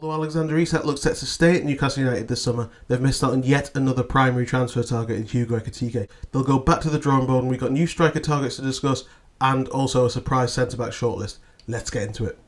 Although Alexander Isach looks set to stay at Newcastle United this summer, they've missed out on yet another primary transfer target in Hugo Ekitike. They'll go back to the drawing board and we've got new striker targets to discuss and also a surprise centre-back shortlist. Let's get into it.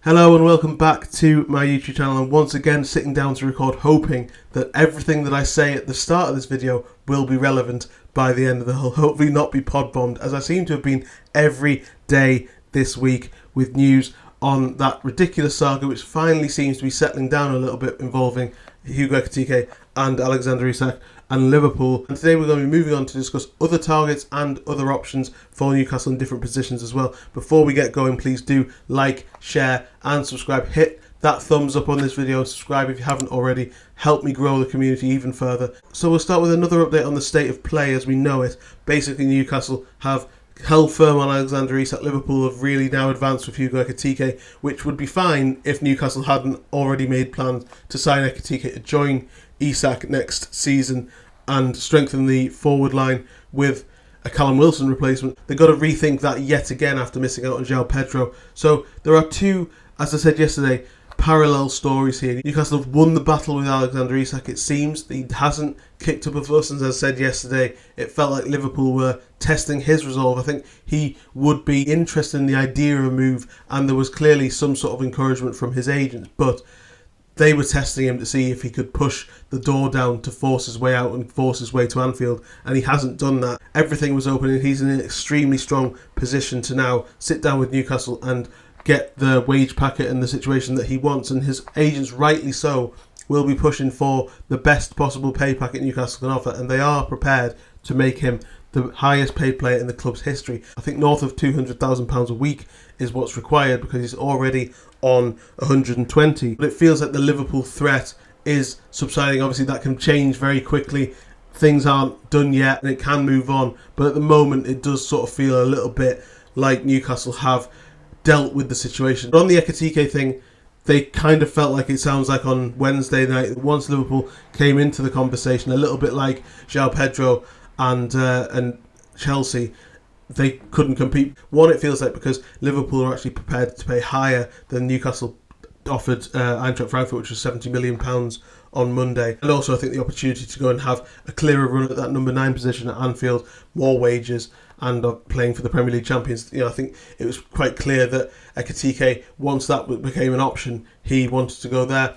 Hello and welcome back to my YouTube channel, and once again sitting down to record hoping that everything that I say at the start of this video will be relevant by the end of the whole, hopefully not be pod bombed, as I seem to have been every day this week with news on that ridiculous saga which finally seems to be settling down a little bit involving Hugo Ekitike and Alexander Isach and Liverpool. And today we're going to be moving on to discuss other targets and other options for Newcastle in different positions as well. Before we get going, please do like, share and subscribe. Hit that thumbs up on this video and subscribe if you haven't already. Help me grow the community even further. So we'll start with another update on the state of play as we know it. Basically, Newcastle have held firm on Alexander Isach. Liverpool have really now advanced with Hugo Ekitike, which would be fine if Newcastle hadn't already made plans to sign Ekitike to join Isach next season and strengthen the forward line with a Callum Wilson replacement. They've got to rethink that yet again after missing out on João Pedro. So there are two, as I said yesterday, parallel stories here. Newcastle have won the battle with Alexander Isach. It seems he hasn't kicked up a fuss, and as I said yesterday, it felt like Liverpool were testing his resolve. I think he would be interested in the idea of a move, and there was clearly some sort of encouragement from his agents, but they were testing him to see if he could push the door down to force his way out and force his way to Anfield, and he hasn't done that. Everything was open and he's in an extremely strong position to now sit down with Newcastle and get the wage packet and the situation that he wants, and his agents, rightly so, will be pushing for the best possible pay packet Newcastle can offer, and they are prepared to make him the highest paid player in the club's history. I think north of £200,000 a week is what's required because he's already on 120. But it feels like the Liverpool threat is subsiding. Obviously that can change very quickly. Things aren't done yet and it can move on, but at the moment it does sort of feel a little bit like Newcastle have dealt with the situation. But on the Ekitike thing, they kind of felt like, it sounds like on Wednesday night, once Liverpool came into the conversation, a little bit like João Pedro and Chelsea, they couldn't compete. One, it feels like because Liverpool are actually prepared to pay higher than Newcastle offered Eintracht Frankfurt, which was £70 million on Monday. And also I think the opportunity to go and have a clearer run at that number 9 position at Anfield, more wages, and playing for the Premier League champions. You know, I think it was quite clear that Ekitike, once that became an option, he wanted to go there.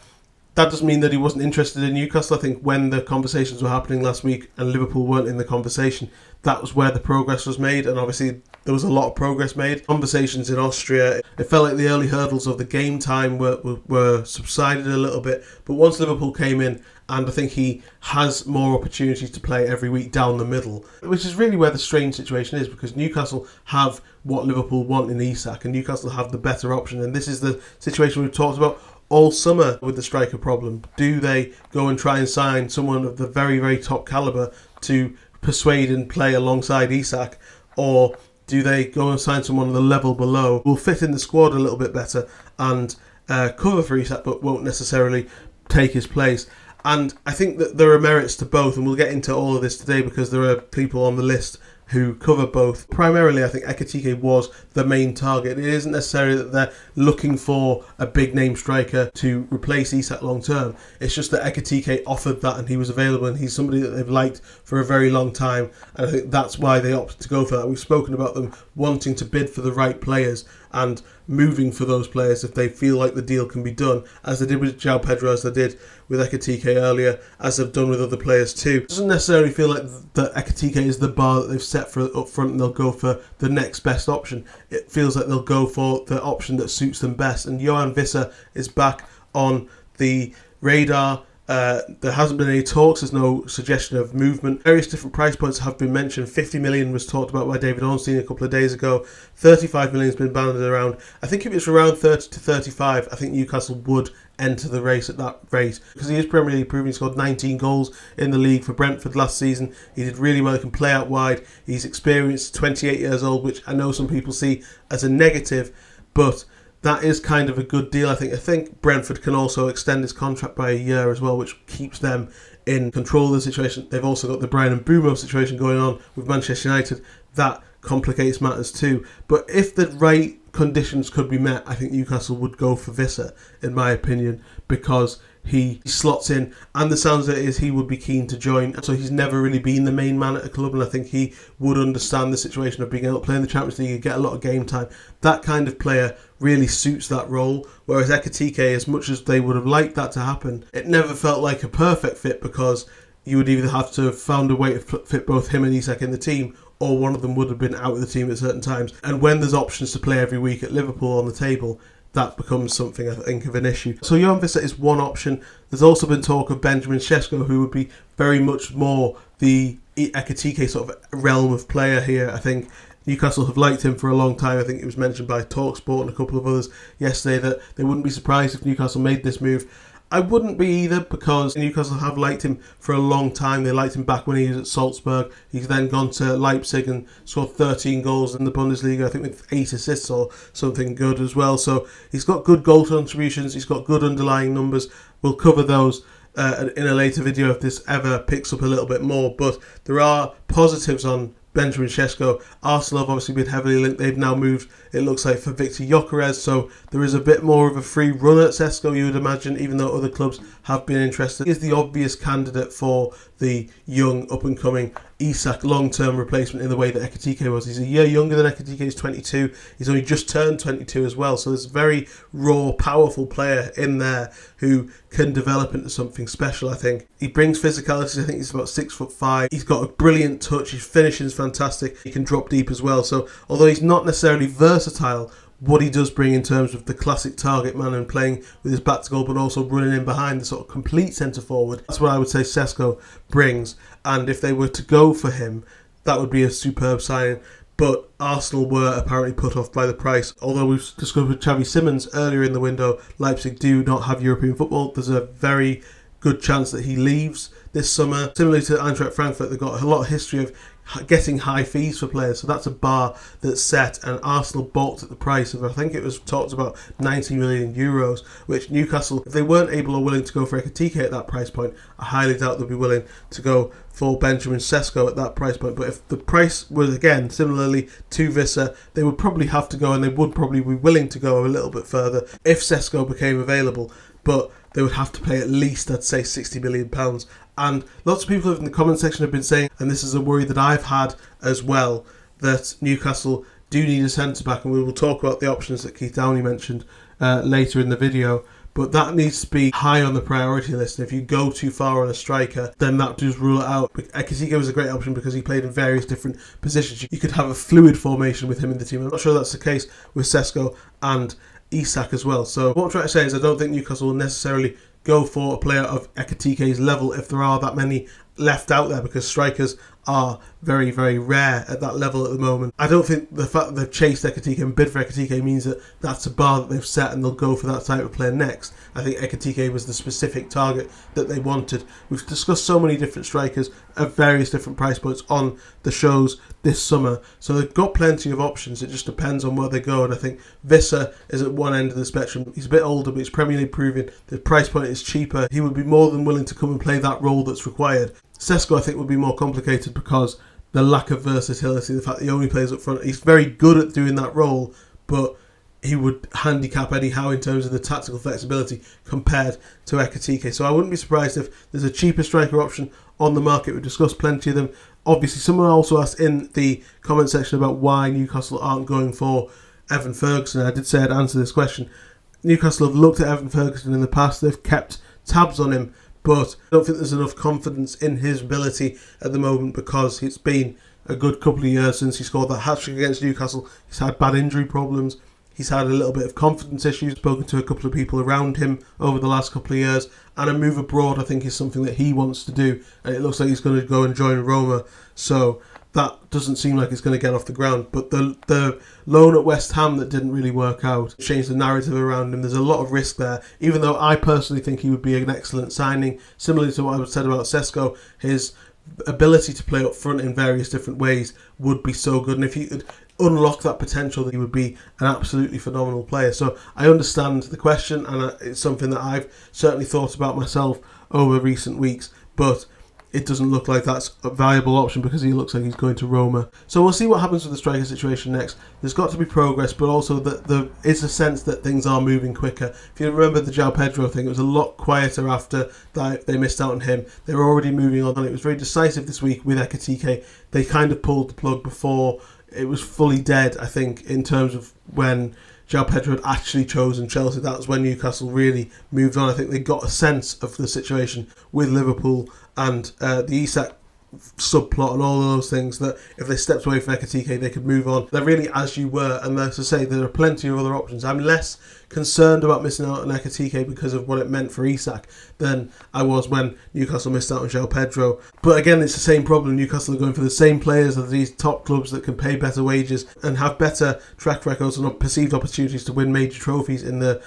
That doesn't mean that he wasn't interested in Newcastle. I think when the conversations were happening last week and Liverpool weren't in the conversation, that was where the progress was made, and obviously there was a lot of progress made. Conversations in Austria, it felt like the early hurdles of the game time were subsided a little bit, but once Liverpool came in, and I think he has more opportunities to play every week down the middle, which is really where the strange situation is, because Newcastle have what Liverpool want in Isach, and Newcastle have the better option, and this is the situation we've talked about all summer with the striker problem. Do they go and try and sign someone of the very, very top calibre to persuade and play alongside Isach, or do they go and sign someone on the level below who will fit in the squad a little bit better and cover for Isach but won't necessarily take his place? And I think that there are merits to both, and we'll get into all of this today because there are people on the list who cover both. Primarily, I think Ekitike was the main target. It isn't necessarily that they're looking for a big name striker to replace Isach long term. It's just that Ekitike offered that and he was available, and he's somebody that they've liked for a very long time, and I think that's why they opted to go for that. We've spoken about them wanting to bid for the right players and moving for those players if they feel like the deal can be done, as they did with João Pedro, as they did with Ekitike earlier, as they've done with other players too. It doesn't necessarily feel like that Ekitike is the bar that they've set for up front and they'll go for the next best option. It feels like they'll go for the option that suits them best, and Vissa is back on the radar There hasn't been any talks, there's no suggestion of movement. Various different price points have been mentioned. 50 million was talked about by David Ornstein a couple of days ago. 35 million has been banded around. I think if it's around 30 to 35, I think Newcastle would enter the race at that rate, because he is Premier League proven. He scored 19 goals in the league for Brentford last season. He did really well. He can play out wide. He's experienced, 28 years old, which I know some people see as a negative, but that is kind of a good deal. I think Brentford can also extend his contract by a year as well, which keeps them in control of the situation. They've also got the Brian Mbeumo situation going on with Manchester United. That complicates matters too. But if the right conditions could be met, I think Newcastle would go for Vissa, in my opinion, because he slots in, and the sounds of it is he would be keen to join. So he's never really been the main man at a club, and I think he would understand the situation of being able to play in the Champions League and get a lot of game time. That kind of player really suits that role, whereas Ekitike, as much as they would have liked that to happen, it never felt like a perfect fit, because you would either have to have found a way to fit both him and Isach in the team, or one of them would have been out of the team at certain times. And when there's options to play every week at Liverpool on the table, that becomes something, I think, of an issue. So Johan Vissa is one option. There's also been talk of Benjamin Chesco, who would be very much more the Ekitike sort of realm of player here. I think Newcastle have liked him for a long time. I think it was mentioned by TalkSport and a couple of others yesterday that they wouldn't be surprised if Newcastle made this move. I wouldn't be either, because Newcastle have liked him for a long time. They liked him back when he was at Salzburg. He's then gone to Leipzig and scored 13 goals in the Bundesliga, I think with 8 assists or something good as well. So he's got good goal contributions. He's got good underlying numbers. We'll cover those in a later video if this ever picks up a little bit more. But there are positives on Benjamin Chesco. Arsenal have obviously been heavily linked. They've now moved, it looks like, for Victor Gyökeres, so there is a bit more of a free run at SESKO, you would imagine, even though other clubs have been interested. He is the obvious candidate for the young, up-and-coming Isach long-term replacement in the way that Ekitike was. He's a year younger than Ekitike, he's 22. He's only just turned 22 as well, so there's a very raw, powerful player in there who can develop into something special, I think. He brings physicality. I think he's about 6'5". He's got a brilliant touch. His finishing is fantastic. He can drop deep as well. So although he's not necessarily versatile, what he does bring in terms of the classic target man and playing with his back to goal, but also running in behind, the sort of complete centre forward, that's what I would say SESKO brings. And if they were to go for him, that would be a superb signing. But Arsenal were apparently put off by the price. Although we've discussed with Xavi Simons earlier in the window, Leipzig do not have European football. There's a very good chance that he leaves this summer. Similarly to Eintracht Frankfurt, they've got a lot of history of getting high fees for players, so that's a bar that's set, and Arsenal balked at the price of, I think it was talked about 90 million euros, which Newcastle, if they weren't able or willing to go for Ekitike at that price point, I highly doubt they'll be willing to go for Benjamin Sesko at that price point. But if the price was, again, similarly to Vissa, they would probably have to go, and they would probably be willing to go a little bit further if Sesko became available, but they would have to pay at least, I'd say, £60 million. And lots of people in the comment section have been saying, and this is a worry that I've had as well, that Newcastle do need a centre-back, and we will talk about the options that Keith Downey mentioned later in the video, but that needs to be high on the priority list. And if you go too far on a striker, then that does rule it out. Ekitike was a great option because he played in various different positions. You could have a fluid formation with him in the team. I'm not sure that's the case with Sesko and Isach as well. So what I'm trying to say is I don't think Newcastle will necessarily go for a player of Ekitike's level if there are that many left out there, because strikers are very, very rare at that level at the moment. I don't think the fact that they've chased Ekitike and bid for Ekitike means that that's a bar that they've set and they'll go for that type of player next. I think Ekitike was the specific target that they wanted. We've discussed so many different strikers at various different price points on the shows this summer, so they've got plenty of options. It just depends on where they go, and I think Vissa is at one end of the spectrum. He's a bit older, but he's Premier League proven. The price point is cheaper. He would be more than willing to come and play that role that's required. Sesko, I think, would be more complicated because the lack of versatility, the fact that he only plays up front. He's very good at doing that role, but he would handicap Eddie Howe in terms of the tactical flexibility compared to Ekitike. So I wouldn't be surprised if there's a cheaper striker option on the market. We've discussed plenty of them. Obviously, someone also asked in the comment section about why Newcastle aren't going for Evan Ferguson. I did say I'd answer this question. Newcastle have looked at Evan Ferguson in the past. They've kept tabs on him, but I don't think there's enough confidence in his ability at the moment because it's been a good couple of years since he scored that hat-trick against Newcastle. He's had bad injury problems. He's had a little bit of confidence issues, spoken to a couple of people around him over the last couple of years, and a move abroad I think is something that he wants to do, and it looks like he's going to go and join Roma, so that doesn't seem like it's going to get off the ground. But the loan at West Ham that didn't really work out changed the narrative around him. There's a lot of risk there, even though I personally think he would be an excellent signing. Similarly to what I said about Sesco, his ability to play up front in various different ways would be so good, and if he could unlock that potential, he would be an absolutely phenomenal player. So I understand the question, and it's something that I've certainly thought about myself over recent weeks, but it doesn't look like that's a valuable option because he looks like he's going to Roma. So we'll see what happens with the striker situation next. There's got to be progress, but also there is a sense that things are moving quicker. If you remember the João Pedro thing, it was a lot quieter after they missed out on him. They were already moving on, and it was very decisive this week with Ekitike. They kind of pulled the plug before it was fully dead, I think, in terms of when João Pedro had actually chosen Chelsea. That was when Newcastle really moved on. I think they got a sense of the situation with Liverpool and the Isach subplot and all of those things, that if they stepped away from Ekitike they could move on. They're really as you were, and as I say, there are plenty of other options. I'm less concerned about missing out on Ekitike because of what it meant for Isach than I was when Newcastle missed out on João Pedro. But again, it's the same problem. Newcastle are going for the same players as these top clubs that can pay better wages and have better track records and perceived opportunities to win major trophies in the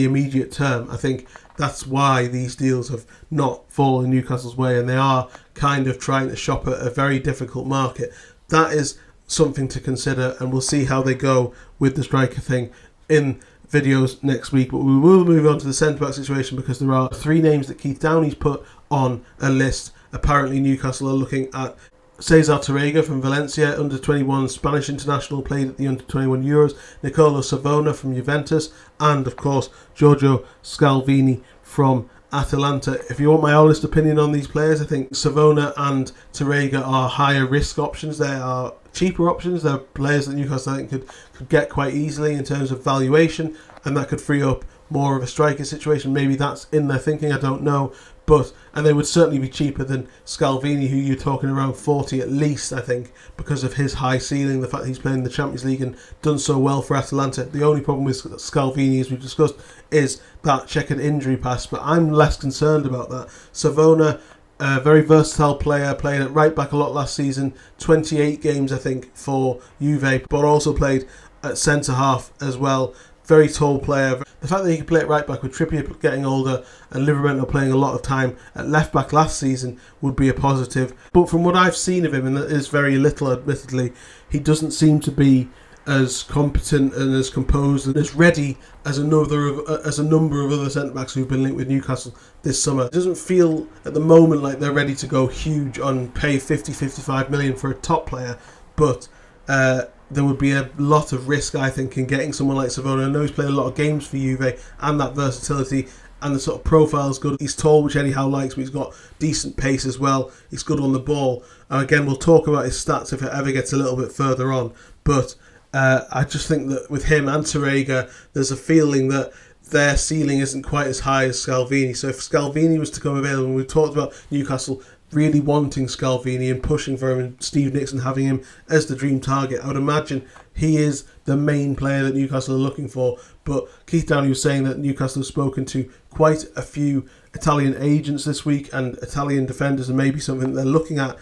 immediate term. I think that's why these deals have not fallen Newcastle's way, and they are kind of trying to shop at a very difficult market. That is something to consider, and we'll see how they go with the striker thing in videos next week. But we will move on to the centre-back situation because there are 3 names that Keith Downey's put on a list. Apparently Newcastle are looking at Cesar Torreira from Valencia, under-21 Spanish international, played at the under-21 Euros, Nicolo Sabona from Juventus, and of course Giorgio Scalvini from Atalanta. If you want my honest opinion on these players, I think Savona and Torreira are higher risk options. They are cheaper options. They're players that Newcastle I think could get quite easily in terms of valuation, and that could free up more of a striker situation. Maybe that's in their thinking, I don't know. And they would certainly be cheaper than Scalvini, who you're talking around 40 at least, I think, because of his high ceiling, the fact that he's playing in the Champions League and done so well for Atalanta. The only problem with Scalvini, as we've discussed, is that checkered injury past, but I'm less concerned about that. Savona, a very versatile player, played at right back a lot last season, 28 games I think for Juve, but also played at centre half as well. Very tall player. The fact that he could play at right back with Trippier getting older and Livramento playing a lot of time at left back last season would be a positive. But from what I've seen of him, and that is very little admittedly, he doesn't seem to be as competent and as composed and as ready as a number of other centre-backs who've been linked with Newcastle this summer. It doesn't feel at the moment like they're ready to go huge on pay 50-55 million for a top player, but there would be a lot of risk, I think, in getting someone like Savona. I know he's played a lot of games for Juve, and that versatility and the sort of profile is good. He's tall, which Eddie Howe likes, but he's got decent pace as well. He's good on the ball. And again, we'll talk about his stats if it ever gets a little bit further on. But I just think that with him and Torreira, there's a feeling that their ceiling isn't quite as high as Scalvini. So if Scalvini was to come available, and we talked about Newcastle really wanting Scalvini and pushing for him, and Steve Nixon having him as the dream target, I would imagine he is the main player that Newcastle are looking for. But Keith Downey was saying that Newcastle have spoken to quite a few Italian agents this week, and Italian defenders are maybe something that they're looking at.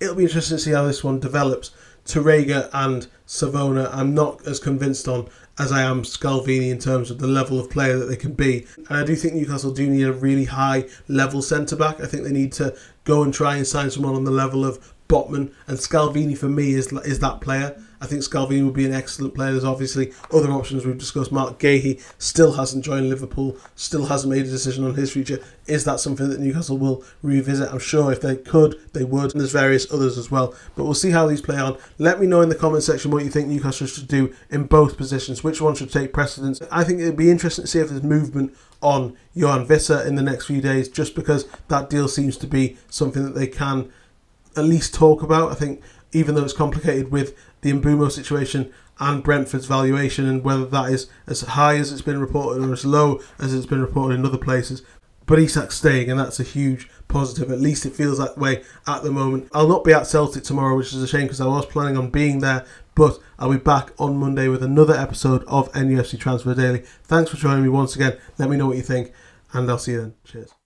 It'll be interesting to see how this one develops. Torreira and Savona I'm not as convinced on as I am Scalvini in terms of the level of player that they can be. And I do think Newcastle do need a really high level centre-back. I think they need to go and try and sign someone on the level of Botman, and Scalvini for me is that player. I think Scalvini would be an excellent player. There's obviously other options we've discussed. Mark Gahey still hasn't joined Liverpool, still hasn't made a decision on his future. Is that something that Newcastle will revisit? I'm sure if they could, they would. And there's various others as well. But we'll see how these play on. Let me know in the comment section what you think Newcastle should do in both positions. Which one should take precedence? I think it'd be interesting to see if there's movement on Johan Vissa in the next few days, just because that deal seems to be something that they can at least talk about. I think even though it's complicated with the Mbumo situation and Brentford's valuation, and whether that is as high as it's been reported or as low as it's been reported in other places, But Isach's staying, and that's a huge positive. At least it feels that way at the moment. I'll not be at Celtic tomorrow, which is a shame because I was planning on being there. But I'll be back on Monday with another episode of NUFC Transfer Daily. Thanks for joining me once again. Let me know what you think, and I'll see you then. Cheers.